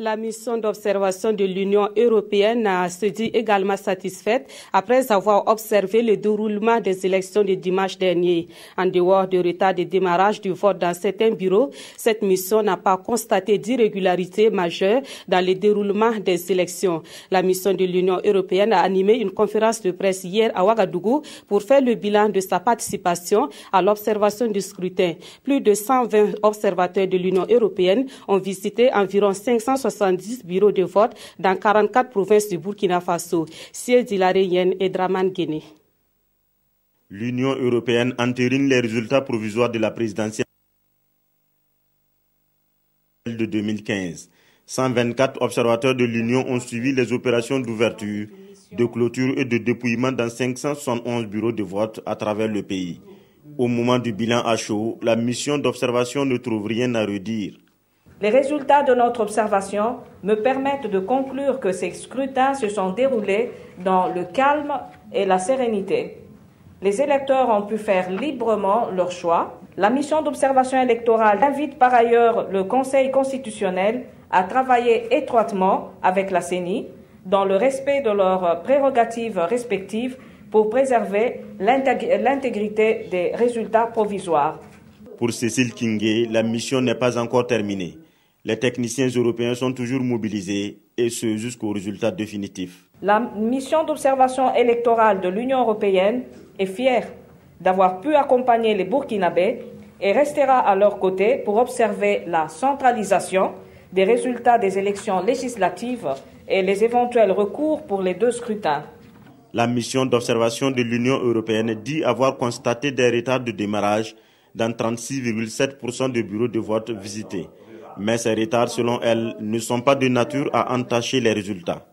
La mission d'observation de l'Union européenne se dit également satisfaite après avoir observé le déroulement des élections de dimanche dernier. En dehors du retard de démarrage du vote dans certains bureaux, cette mission n'a pas constaté d'irrégularité majeure dans le déroulement des élections. La mission de l'Union européenne a animé une conférence de presse hier à Ouagadougou pour faire le bilan de sa participation à l'observation du scrutin. Plus de 120 observateurs de l'Union européenne ont visité environ 570 bureaux de vote dans 44 provinces du Burkina Faso. Siedi Lareyen et Draman Guéné. L'Union européenne entérine les résultats provisoires de la présidentielle de 2015. 124 observateurs de l'Union ont suivi les opérations d'ouverture, de clôture et de dépouillement dans 571 bureaux de vote à travers le pays. Au moment du bilan à chaud, la mission d'observation ne trouve rien à redire. Les résultats de notre observation me permettent de conclure que ces scrutins se sont déroulés dans le calme et la sérénité. Les électeurs ont pu faire librement leur choix. La mission d'observation électorale invite par ailleurs le Conseil constitutionnel à travailler étroitement avec la CENI dans le respect de leurs prérogatives respectives pour préserver l'intégrité des résultats provisoires. Pour Cécile Kingé, la mission n'est pas encore terminée. Les techniciens européens sont toujours mobilisés, et ce jusqu'au résultat définitif. La mission d'observation électorale de l'Union européenne est fière d'avoir pu accompagner les Burkinabés et restera à leur côté pour observer la centralisation des résultats des élections législatives et les éventuels recours pour les deux scrutins. La mission d'observation de l'Union européenne dit avoir constaté des retards de démarrage dans 36,7% des bureaux de vote visités. Mais ces retards, selon elle, ne sont pas de nature à entacher les résultats.